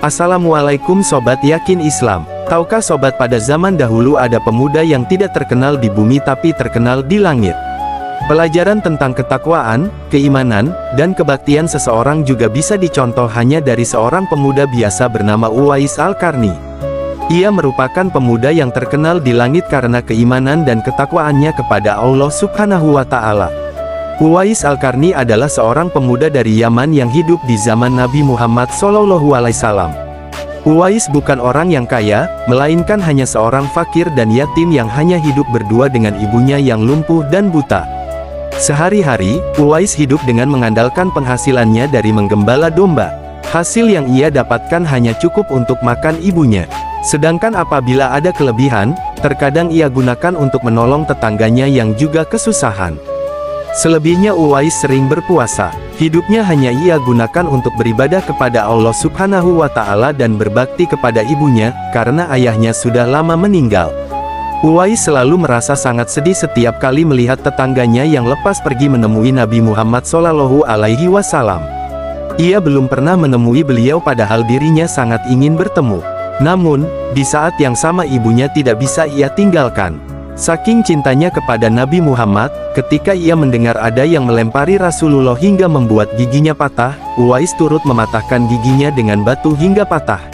Assalamualaikum Sobat Yakin Islam. Tahukah Sobat, pada zaman dahulu ada pemuda yang tidak terkenal di bumi tapi terkenal di langit. Pelajaran tentang ketakwaan, keimanan, dan kebaktian seseorang juga bisa dicontoh hanya dari seorang pemuda biasa bernama Uwais Al-Qarni. Ia merupakan pemuda yang terkenal di langit karena keimanan dan ketakwaannya kepada Allah Subhanahu wa Ta'ala. Uwais Al-Qarni adalah seorang pemuda dari Yaman yang hidup di zaman Nabi Muhammad SAW. Uwais bukan orang yang kaya, melainkan hanya seorang fakir dan yatim yang hanya hidup berdua dengan ibunya yang lumpuh dan buta. Sehari-hari, Uwais hidup dengan mengandalkan penghasilannya dari menggembala domba. Hasil yang ia dapatkan hanya cukup untuk makan ibunya. Sedangkan apabila ada kelebihan, terkadang ia gunakan untuk menolong tetangganya yang juga kesusahan. Selebihnya Uwais sering berpuasa. Hidupnya hanya ia gunakan untuk beribadah kepada Allah Subhanahu wa Ta'ala dan berbakti kepada ibunya, karena ayahnya sudah lama meninggal. Uwais selalu merasa sangat sedih setiap kali melihat tetangganya yang lepas pergi menemui Nabi Muhammad SAW. Ia belum pernah menemui beliau padahal dirinya sangat ingin bertemu. Namun, di saat yang sama ibunya tidak bisa ia tinggalkan. Saking cintanya kepada Nabi Muhammad, ketika ia mendengar ada yang melempari Rasulullah hingga membuat giginya patah, Uwais turut mematahkan giginya dengan batu hingga patah.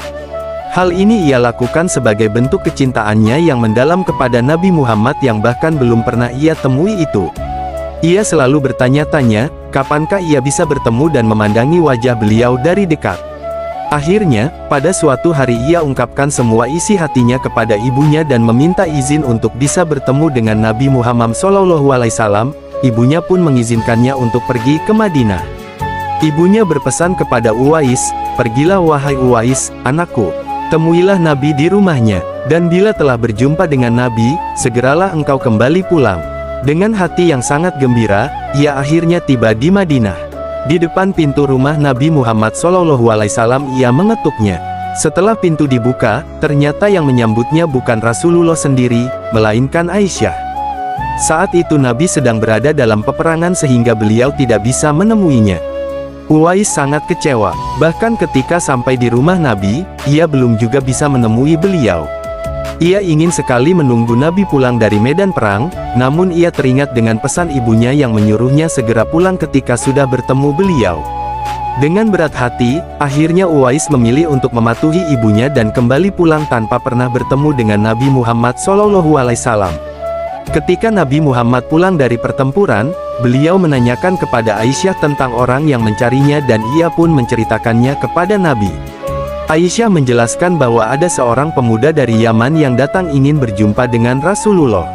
Hal ini ia lakukan sebagai bentuk kecintaannya yang mendalam kepada Nabi Muhammad yang bahkan belum pernah ia temui itu. Ia selalu bertanya-tanya, kapankah ia bisa bertemu dan memandangi wajah beliau dari dekat. Akhirnya, pada suatu hari ia ungkapkan semua isi hatinya kepada ibunya dan meminta izin untuk bisa bertemu dengan Nabi Muhammad SAW. Ibunya pun mengizinkannya untuk pergi ke Madinah. Ibunya berpesan kepada Uwais, "Pergilah wahai Uwais, anakku. Temuilah Nabi di rumahnya, dan bila telah berjumpa dengan Nabi, segeralah engkau kembali pulang." Dengan hati yang sangat gembira, ia akhirnya tiba di Madinah. Di depan pintu rumah Nabi Muhammad SAW ia mengetuknya. Setelah pintu dibuka, ternyata yang menyambutnya bukan Rasulullah sendiri, melainkan Aisyah. Saat itu Nabi sedang berada dalam peperangan sehingga beliau tidak bisa menemuinya. Uwais sangat kecewa, bahkan ketika sampai di rumah Nabi, ia belum juga bisa menemui beliau. Ia ingin sekali menunggu Nabi pulang dari medan perang, namun ia teringat dengan pesan ibunya yang menyuruhnya segera pulang ketika sudah bertemu beliau. Dengan berat hati, akhirnya Uwais memilih untuk mematuhi ibunya dan kembali pulang tanpa pernah bertemu dengan Nabi Muhammad SAW. Ketika Nabi Muhammad pulang dari pertempuran, beliau menanyakan kepada Aisyah tentang orang yang mencarinya dan ia pun menceritakannya kepada Nabi. Aisyah menjelaskan bahwa ada seorang pemuda dari Yaman yang datang ingin berjumpa dengan Rasulullah.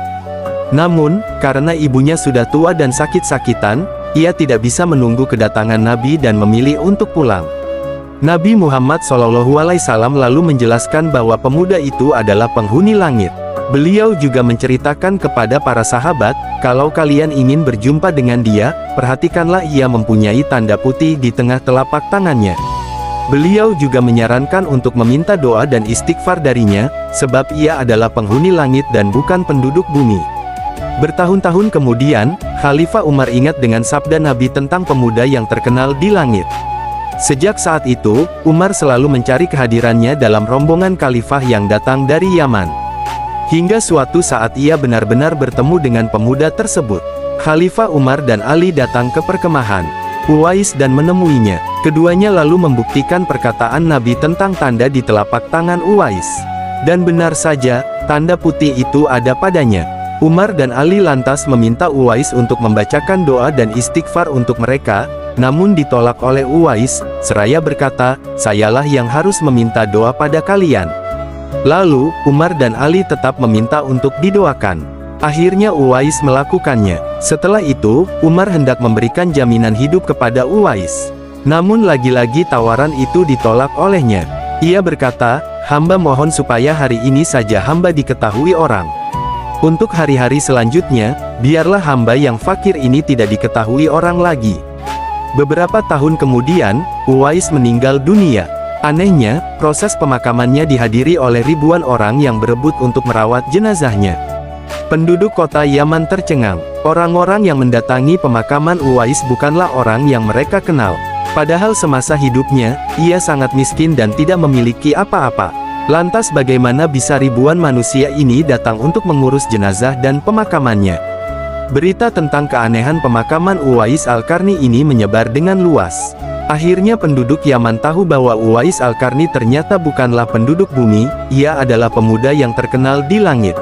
Namun, karena ibunya sudah tua dan sakit-sakitan, ia tidak bisa menunggu kedatangan Nabi dan memilih untuk pulang. Nabi Muhammad SAW lalu menjelaskan bahwa pemuda itu adalah penghuni langit. Beliau juga menceritakan kepada para sahabat, kalau kalian ingin berjumpa dengan dia, perhatikanlah ia mempunyai tanda putih di tengah telapak tangannya. Beliau juga menyarankan untuk meminta doa dan istighfar darinya, sebab ia adalah penghuni langit dan bukan penduduk bumi. Bertahun-tahun kemudian, Khalifah Umar ingat dengan sabda Nabi tentang pemuda yang terkenal di langit. Sejak saat itu, Umar selalu mencari kehadirannya dalam rombongan khalifah yang datang dari Yaman. Hingga suatu saat ia benar-benar bertemu dengan pemuda tersebut. Khalifah Umar dan Ali datang ke perkemahan Uwais dan menemuinya. Keduanya lalu membuktikan perkataan Nabi tentang tanda di telapak tangan Uwais. Dan benar saja, tanda putih itu ada padanya. Umar dan Ali lantas meminta Uwais untuk membacakan doa dan istighfar untuk mereka, namun ditolak oleh Uwais, seraya berkata, "Sayalah yang harus meminta doa pada kalian." Lalu, Umar dan Ali tetap meminta untuk didoakan. Akhirnya Uwais melakukannya. Setelah itu, Umar hendak memberikan jaminan hidup kepada Uwais. Namun lagi-lagi tawaran itu ditolak olehnya. Ia berkata, "Hamba mohon supaya hari ini saja hamba diketahui orang. Untuk hari-hari selanjutnya, biarlah hamba yang fakir ini tidak diketahui orang lagi." Beberapa tahun kemudian, Uwais meninggal dunia. Anehnya, proses pemakamannya dihadiri oleh ribuan orang yang berebut untuk merawat jenazahnya. Penduduk kota Yaman tercengang. Orang-orang yang mendatangi pemakaman Uwais bukanlah orang yang mereka kenal. Padahal semasa hidupnya, ia sangat miskin dan tidak memiliki apa-apa. Lantas bagaimana bisa ribuan manusia ini datang untuk mengurus jenazah dan pemakamannya? Berita tentang keanehan pemakaman Uwais Al-Qarni ini menyebar dengan luas. Akhirnya penduduk Yaman tahu bahwa Uwais Al-Qarni ternyata bukanlah penduduk bumi, ia adalah pemuda yang terkenal di langit.